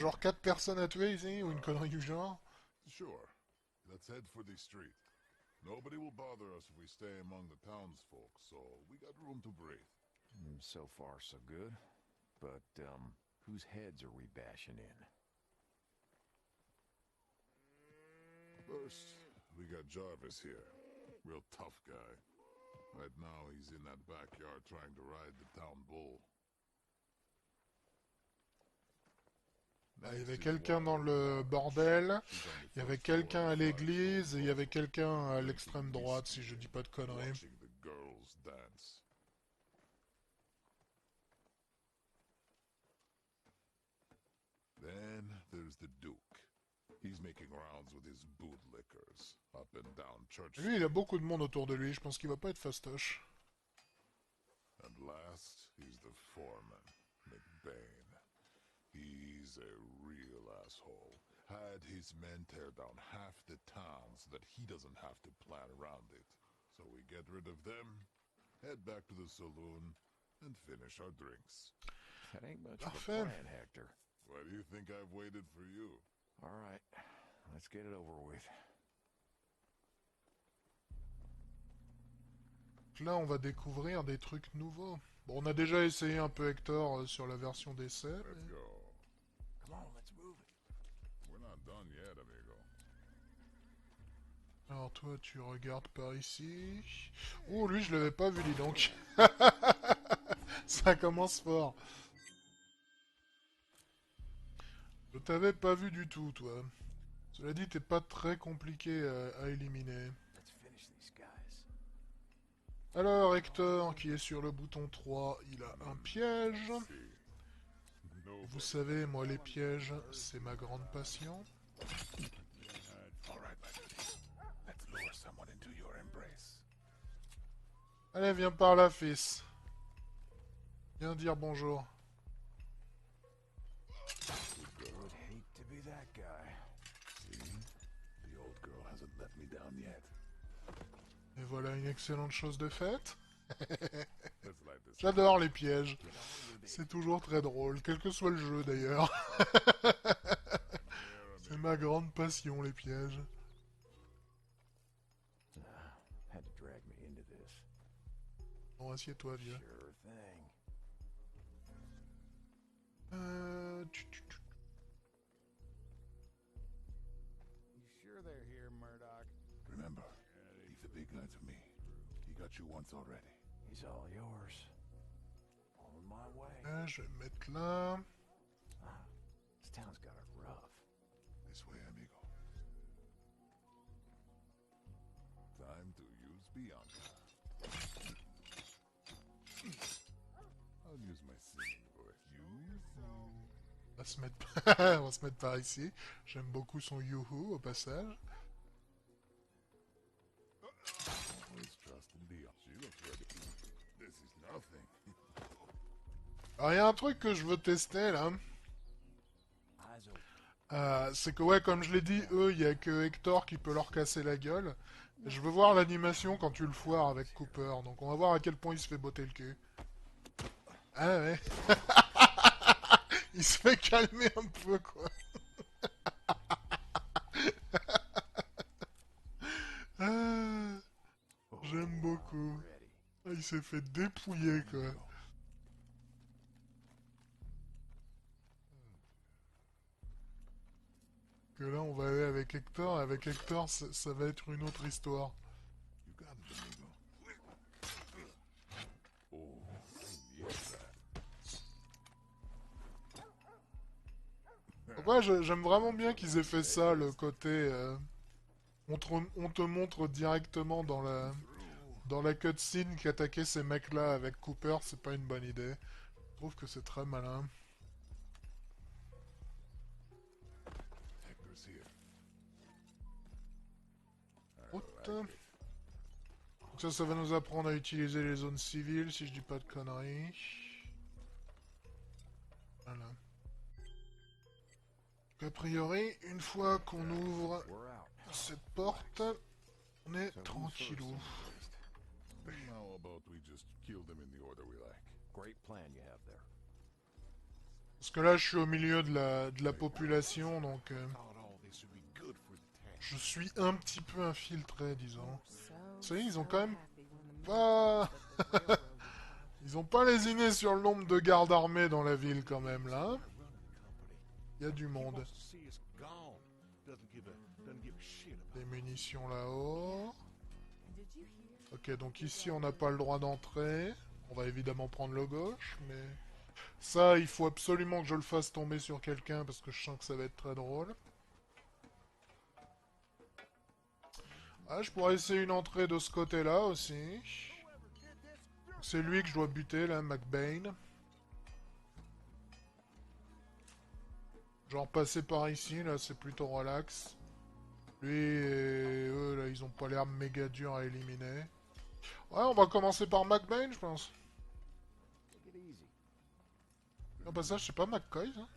Genre 4 personnes à tuer ici, ou une connerie du genre. Sure. Let's head for the street. Nobody will bother us if we stay among the townsfolk, so we got room to breathe. So far, so good. But, whose heads are we bashing in? First, we got Jarvis here. Real tough guy. Right now, he's in that backyard trying to ride the town bull. Ah, il y avait quelqu'un dans le bordel, il y avait quelqu'un à l'église, et il y avait quelqu'un à l'extrême droite, si je dis pas de conneries. Then there's the Duke. He's making rounds with his bootlickers up and down Church Lui, il Street. a beaucoup de monde autour de lui, je pense qu'il va pas être fastoche. And last, he's the foreman, McBain. He's a real asshole. Had his men tear down half the town so that he doesn't have to plan around it. So we get rid of them, head back to the saloon, and finish our drinks. That ain't much of a Parfait. plan, Hector. Why do you think I've waited for you? All right, let's get it over with. Là, on va découvrir des trucs nouveaux. Bon, on a déjà essayé un peu Hector sur la version d'essai. Let's Mais... go. Come on, let's move it. We're not done yet, amigo. Alors toi, tu regardes par ici. Oh, lui, je l'avais pas vu, dis donc. Ça commence fort. Je t'avais pas vu du tout, toi. Cela dit, t'es pas très compliqué à éliminer. Let's finish these guys. Alors, Hector, qui est sur le bouton 3, il a un piège. Vous savez, moi, les pièges, c'est ma grande passion. Allez, viens par là, fils. Viens dire bonjour. Would hate to be that guy. The old girl hasn't let me down yet. Et voilà une excellente chose de faite. Let's light this. J'adore les pièges. C'est toujours très drôle, quel que soit le jeu d'ailleurs. C'est ma grande passion, les pièges. Had to drag me into this. Bon, assieds-toi, vieux. Sure thing. You sure they're here, Murdoch? Remember, leave the big guy to me. He got you once already. He's all yours. On my way. Je vais me mettre là. This town's got it rough. This way, amigo. Time to use Bianca. I'll use my singing voice. You sing. On va se mettre, on va se mettre par ici. J'aime beaucoup son youhou au passage. Always trust in Bianca. She looks ready. This is nothing. Alors, il y a un truc que je veux tester là. Eyes open. C'est que, ouais, comme je l'ai dit, eux, il y a que Hector qui peut leur casser la gueule. Et je veux voir l'animation quand tu le foires avec Cooper. Donc, on va voir à quel point il se fait botter le cul. Ah ouais. Il se fait calmer un peu, quoi. Ah, j'aime beaucoup. Ready. Ah, il s'est fait dépouiller, quoi. Que là, on va aller avec Hector. Avec Hector, ça va être une autre histoire. You got it, amigo. Oh, yes, Donc ouais, j'aime vraiment bien qu'ils aient fait ça, le côté... on te montre directement dans la cutscene qu'attaquer ces mecs-là avec Cooper, c'est pas une bonne idée. Je trouve que c'est très malin. Hector's here. Route. Donc ça va nous apprendre à utiliser les zones civiles, si je dis pas de conneries. Voilà. Donc, a priori, une fois qu'on ouvre We're out. cette porte, on est So who's first tranquillou. on the list? How about we just kill them in the order we like? Great plan you have there. Parce que là, je suis au milieu de la population, donc Thought all this would be good for the town. je suis un petit peu infiltré, disons. So, Vous savez, ils ont so quand même happy when the pas... man told us that the railroad would come. Ils ont pas lésiné sur le nombre de gardes armés dans la ville, quand même, là. Il y a du monde. Wants to see us gone. Doesn't give a shit about Des munitions là-haut. Did you hear? Ok, donc ici, on n'a pas le droit d'entrer. On va évidemment prendre le gauche, mais... Ça, il faut absolument que je le fasse tomber sur quelqu'un, parce que je sens que ça va être très drôle. Ah, je pourrais essayer une entrée de ce côté-là aussi. C'est lui que je dois buter, là, McBain. Genre passer par ici, là, c'est plutôt relax. Lui et eux, là, ils ont pas l'air méga durs à éliminer. Ouais, on va commencer par McBain, je pense. Take it easy. Au passage, c'est pas McCoy, ça?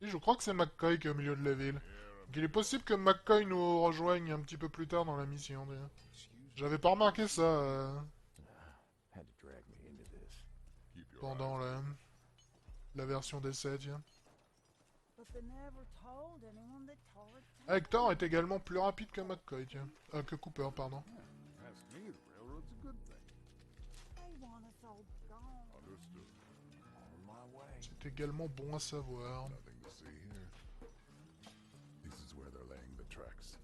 Si, je crois que c'est McCoy qui est au milieu de la ville. Donc, il est possible que McCoy nous rejoigne un petit peu plus tard dans la mission, déjà. J'avais pas remarqué ça Had to drag me into this. Keep your pendant la version d'essai, tiens. But they never told anyone they tore it down. Ah, Hector est également plus rapide que McCoy, tiens. Que Cooper, pardon. Ask me, the railroad's a good thing. They want us all gone. Understood. On my way. C'est également bon à savoir. Nothing to see here. This is where they're laying the tracks.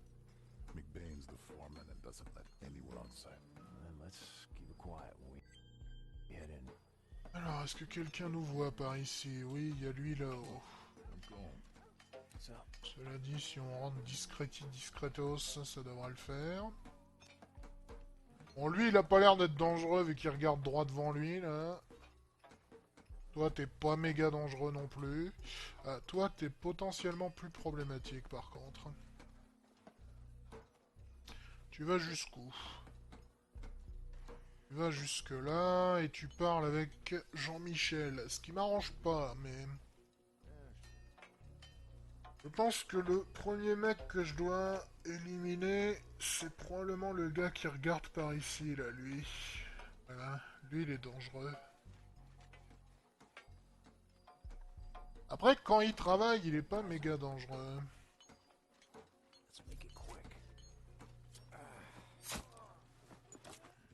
McBain's the foreman and doesn't let anyone on site. Then let's keep it quiet when we head in. Alors, est-ce que quelqu'un nous voit par ici? Oui, il y a lui là-haut. I'm gone. What's up? Cela dit, si on rentre discretos, ça devrait le faire. Bon, lui, il a pas l'air d'être dangereux vu qu'il regarde droit devant lui, là. Toi, t'es pas méga dangereux non plus. Toi, t'es potentiellement plus problématique, par contre. Tu vas jusqu'où? Tu vas jusque là, et tu parles avec Jean-Michel. Ce qui m'arrange pas, mais... Je pense que le premier mec que je dois éliminer, c'est probablement le gars qui regarde par ici, là, lui. Voilà, lui, il est dangereux. Après, quand il travaille, il est pas méga dangereux. Let's make it quick.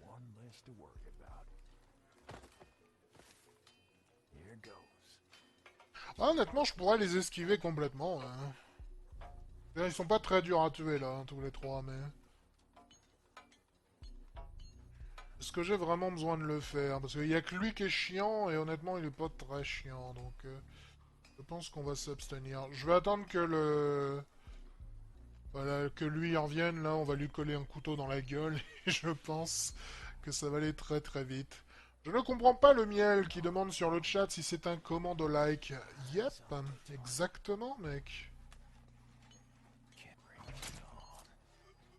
One less to worry about. Here goes. Ah, honnêtement, je pourrais les esquiver complètement. Hein. Ils sont pas très durs à tuer, là, hein, tous les trois, mais... Est-ce que j'ai vraiment besoin de le faire? Parce qu'il y a que lui qui est chiant, et honnêtement, il est pas très chiant, donc... je pense qu'on va s'abstenir. Je vais attendre que le... Voilà, que lui revienne, là, on va lui coller un couteau dans la gueule, et je pense que ça va aller très très vite. Je ne comprends pas le miel qui demande sur le chat si c'est un commando like. Yep, exactement, mec.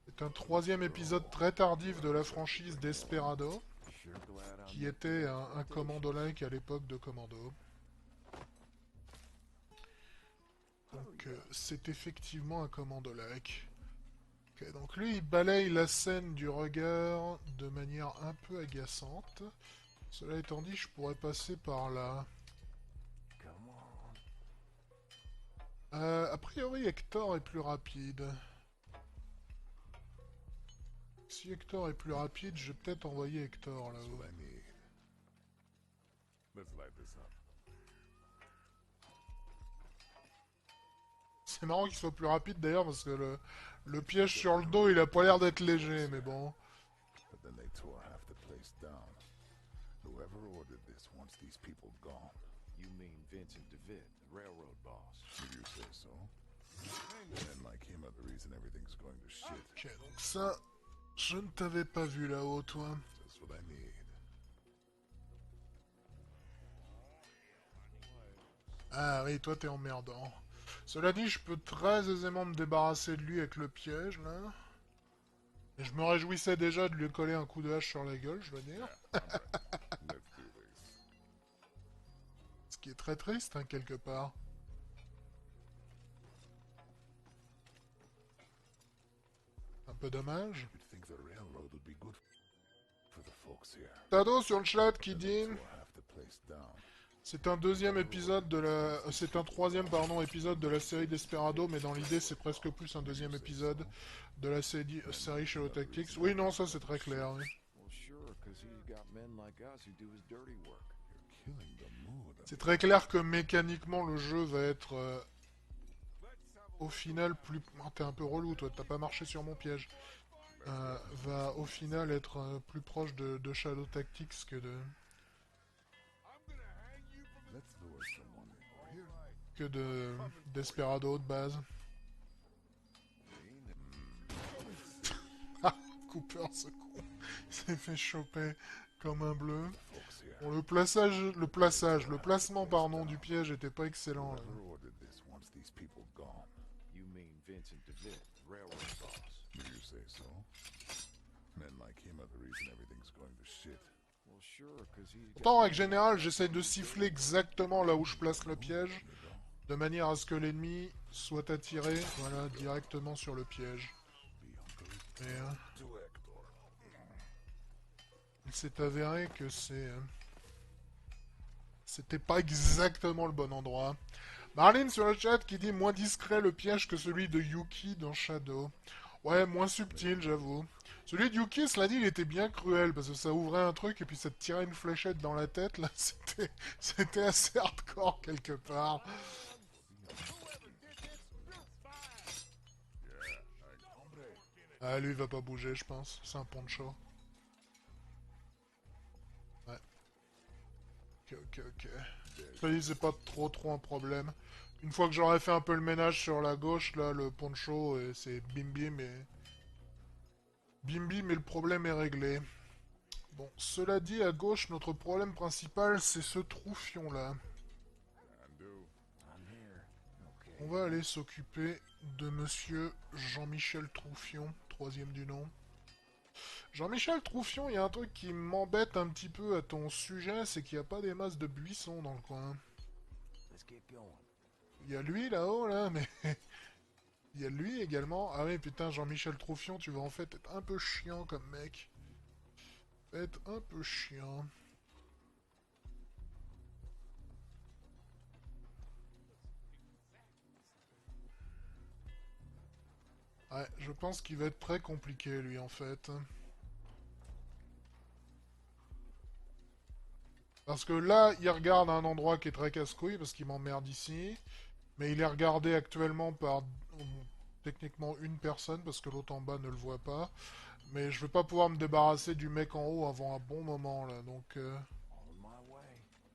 C'est un troisième épisode très tardif de la franchise Desperado, Sure glad I'm qui était un commando like à l'époque de Commando. Donc c'est effectivement un commando like. Ok, donc lui il balaye la scène du regard de manière un peu agaçante. Cela étant dit, je pourrais passer par là. Come on. A priori, Hector est plus rapide. Si Hector est plus rapide, je vais peut-être envoyer Hector That's là-haut. what I need. Let's light this up. C'est marrant qu'il soit plus rapide d'ailleurs parce que le piège sur le dos, il a pas l'air d'être léger, mais bon. But then they tore half the place down. Whoever ordered this wants these people gone. You mean Vincent DeVitt, the railroad boss? If you say so. Men like him are the reason everything's going to shit. Ok, donc ça, je ne t'avais pas vu là-haut, toi. Just what I need. Ah oui, toi t'es emmerdant. Cela dit, je peux très aisément me débarrasser de lui avec le piège, là. Et je me réjouissais déjà de lui coller un coup de hache sur la gueule, je veux dire. Let's do this. Ce qui est très triste, hein, quelque part. Un peu dommage. You'd think the railroad would be good for the folks here. Tado sur le chat qui dit... Tore half the place down. C'est un deuxième épisode de la... C'est un troisième, pardon, épisode de la série Desperado, mais dans l'idée, c'est presque plus un deuxième épisode de la série Shadow Tactics. Oui, non, ça c'est très clair, oui. Well, sure, because he's got men like us who do his dirty work. Killing the mood. C'est très clair que mécaniquement, le jeu va être... au final, plus... Oh, t'es un peu relou, toi, t'as pas marché sur mon piège. Va au final être plus proche de Shadow Tactics que de... Let's lure someone in here. que de Desperado de base. Ah, Cooper, ce con, il s'est fait choper comme un bleu. Folks here. Bon, le placement, pardon, du piège était pas excellent. Là. Whoever ordered this wants these people gone. You mean Vincent DeVitt, railroad boss? Do you say so? Men like him are the reason everything's going to shit. Well, sure, because he's got... Pourtant, en règle générale, j'essaie de siffler exactement là où je place le piège, de manière à ce que l'ennemi soit attiré, voilà, directement sur le piège. Be uncle Et to Hector. il s'est avéré que c'était pas exactement le bon endroit. Marlene sur le chat qui dit moins discret le piège que celui de Yuki dans Shadow. Ouais, moins subtil, j'avoue. Celui de Yuki, cela dit, il était bien cruel parce que ça ouvrait un truc et puis ça te tirait une fléchette dans la tête. Là, c'était assez hardcore quelque part. Ah, lui, il va pas bouger, je pense. C'est un poncho. Ouais. Ok. Ça dit, c'est pas trop un problème. Une fois que j'aurai fait un peu le ménage sur la gauche, là, le poncho, c'est bim bim et... Bim bim et le problème est réglé. Bon, cela dit, à gauche, notre problème principal, c'est ce troufion-là. I'm here. Okay. On va aller s'occuper de monsieur Jean-Michel Troufion, troisième du nom. Jean-Michel Troufion, il y a un truc qui m'embête un petit peu à ton sujet, c'est qu'il n'y a pas des masses de buissons dans le coin. Let's get going. Il y a lui là-haut, là, mais... Il y a lui également. Ah oui, putain, Jean-Michel Troufion, tu vas en fait être un peu chiant comme mec. Être un peu chiant. Ouais, je pense qu'il va être très compliqué, lui, en fait. Parce que là, il regarde un endroit qui est très casse-couille, parce qu'il m'emmerde ici. Mais il est regardé actuellement par techniquement une personne, parce que l'autre en bas ne le voit pas. Mais je vais pas pouvoir me débarrasser du mec en haut avant un bon moment, là. Donc, On my way.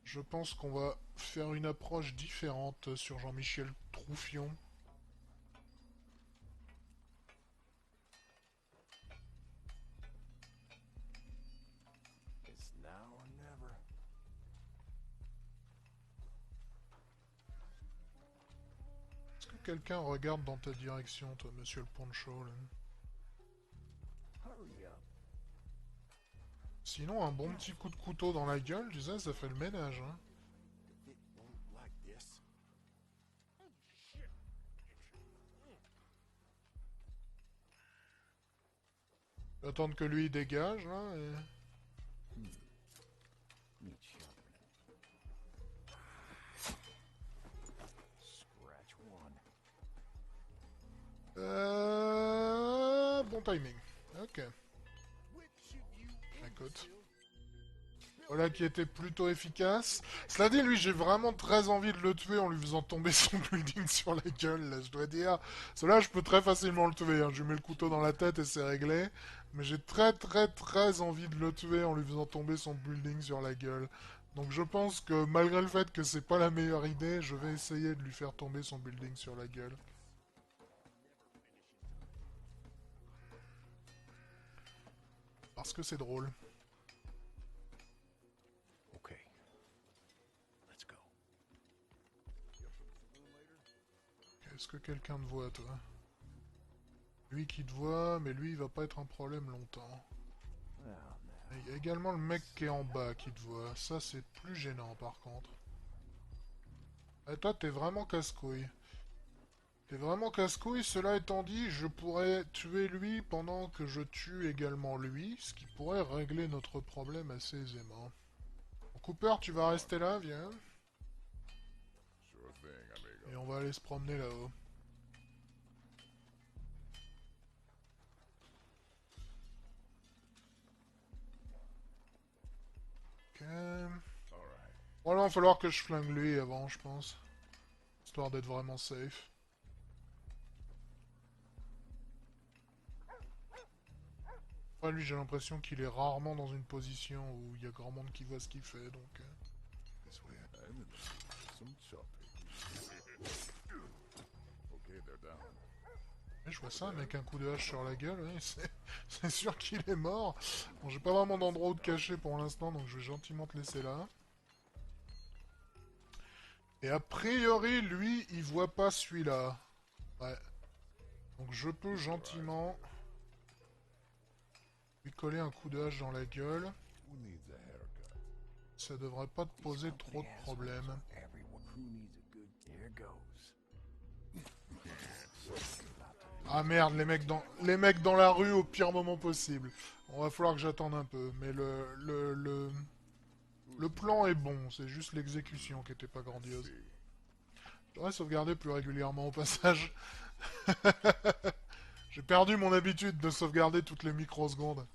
je pense qu'on va faire une approche différente sur Jean-Michel Troufion. It's now or never. Est-ce que quelqu'un regarde dans ta direction, toi, monsieur le poncho, là? Hurry up. Sinon, un bon petit coup de couteau dans la gueule, tu sais, ça fait le ménage, hein. DeVitt won't like this. Attendre que lui il dégage, là, et... Need sharpening. Scratch one. Bon timing. Ok. Écoute. Voilà qui était plutôt efficace. Cela dit, lui, j'ai vraiment très envie de le tuer en lui faisant tomber son building sur la gueule, là, je dois dire. Cela, je peux très facilement le tuer, hein. Je lui mets le couteau dans la tête et c'est réglé. Mais j'ai très envie de le tuer en lui faisant tomber son building sur la gueule. Donc je pense que malgré le fait que c'est pas la meilleure idée, je vais essayer de lui faire tomber son building sur la gueule. Parce que c'est drôle. Okay. Let's go. Est-ce que quelqu'un te voit, toi? Lui qui te voit, mais lui, il va pas être un problème longtemps. Well, now. Il y a également le mec qui est en bas qui te voit. Ça, c'est plus gênant, par contre. Et toi, t'es vraiment casse-couille. T'es vraiment casse-couille. Cela étant dit, je pourrais tuer lui pendant que je tue également lui, ce qui pourrait régler notre problème assez aisément. Cooper, tu vas rester là, viens. Et on va aller se promener là-haut. Ok. Bon là, il va falloir que je flingue lui avant, je pense. Histoire d'être vraiment safe. Enfin, lui, j'ai l'impression qu'il est rarement dans une position où il y a grand monde qui voit ce qu'il fait, donc... This way. Enemies. Some chopping. Okay, they're down. Et je vois ça, avec un coup de hache sur la gueule, ouais, c'est sûr qu'il est mort. Bon, j'ai pas vraiment d'endroit où te cacher pour l'instant, donc je vais gentiment te laisser là. Et a priori, lui, il voit pas celui-là. Ouais. Donc je peux gentiment lui coller un coup de hache dans la gueule. Who needs a haircut? Ça devrait pas te poser trop de problèmes. Who needs a good... Here goes. Ah merde, les mecs dans la rue au pire moment possible. On va falloir que j'attende un peu, mais le plan est bon, c'est juste l'exécution qui était pas grandiose. J'aurais sauvegardé plus régulièrement au passage. J'ai perdu mon habitude de sauvegarder toutes les microsecondes.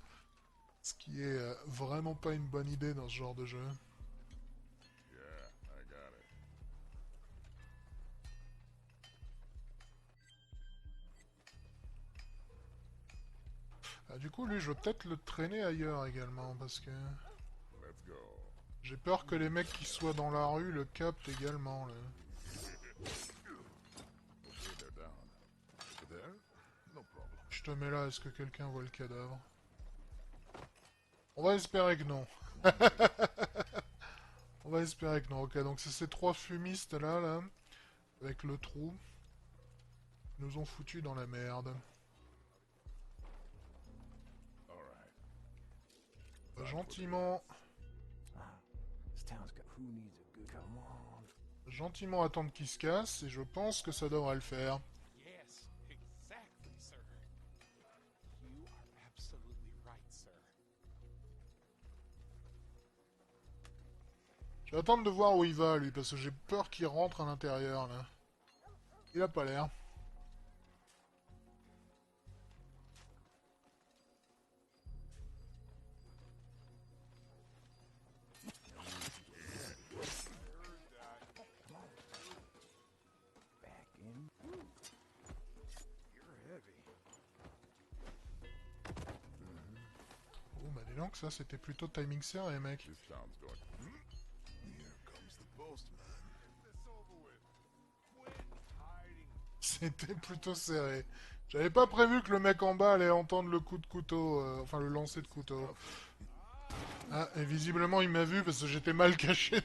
Ce qui est vraiment pas une bonne idée dans ce genre de jeu. Yeah, I got it. Ah, du coup, lui, je vais peut-être le traîner ailleurs également, parce que... Let's go. J'ai peur que les mecs qui soient dans la rue le captent également, là. Okay, they're down. There? No problem. Je te mets là, est-ce que quelqu'un voit le cadavre? On va espérer que non. On va espérer que non. Ok, donc c'est ces trois fumistes là, avec le trou, qui nous ont foutus dans la merde. Alright. Gentiment, This town's got... Who needs a good... Come on. gentiment attendre qu'ils se cassent, et je pense que ça devrait le faire. Yes, exactly, sir. You are absolutely right, sir. Je vais attendre de voir où il va, lui, parce que j'ai peur qu'il rentre à l'intérieur, là. Il a pas l'air. Back in. You're heavy. Oh, bah dis donc, ça, c'était plutôt timing serré, mec. This town's going. Here comes the postman. This over with. Quit hiding. C'était plutôt serré. J'avais pas prévu que le mec en bas allait entendre le coup de couteau, enfin le lancer de couteau. Ah, et visiblement il m'a vu parce que j'étais mal caché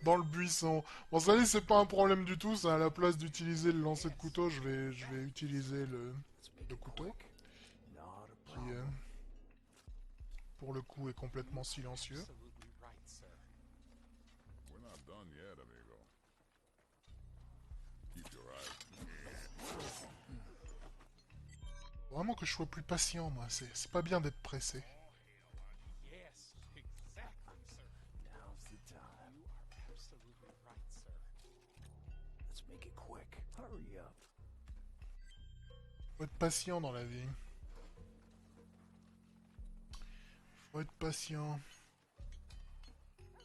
dans le buisson. Bon, ça dit, c'est pas un problème du tout, ça, à la place d'utiliser le lancer de couteau, je vais utiliser le couteau, Not a qui, problem. pour le coup, est complètement silencieux. Absolutely right, sir. We're not done yet, amigo. Keep your eyes. Vraiment que je sois plus patient, moi, c'est pas bien d'être pressé. Yes, exactly, sir. Now's the time. You are absolutely right, sir. Let's make it quick. Hurry up. Faut être patient dans la vie. Faut être patient.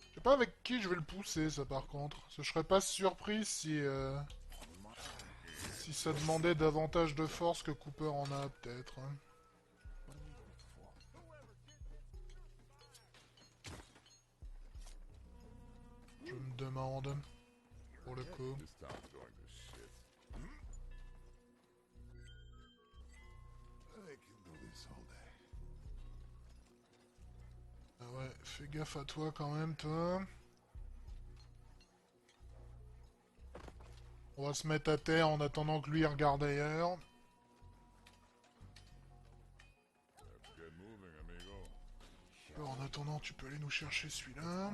Je sais pas avec qui je vais le pousser, ça, par contre. Parce que je serais pas surpris si ça demandait davantage de force que Cooper en a, peut-être. Hein. Je me demande, pour le coup. This town's going to shit. I can do this all day. Ah ouais, fais gaffe à toi quand même, toi. On va se mettre à terre en attendant que lui regarde ailleurs. Let's get moving, amigo. Alors, en attendant, tu peux aller nous chercher celui-là.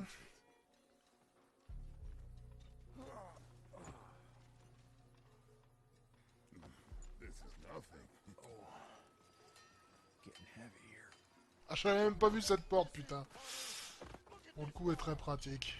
This is nothing. Getting heavy here. Ah, j'avais même pas vu cette porte, putain. Pour le coup, est très pratique.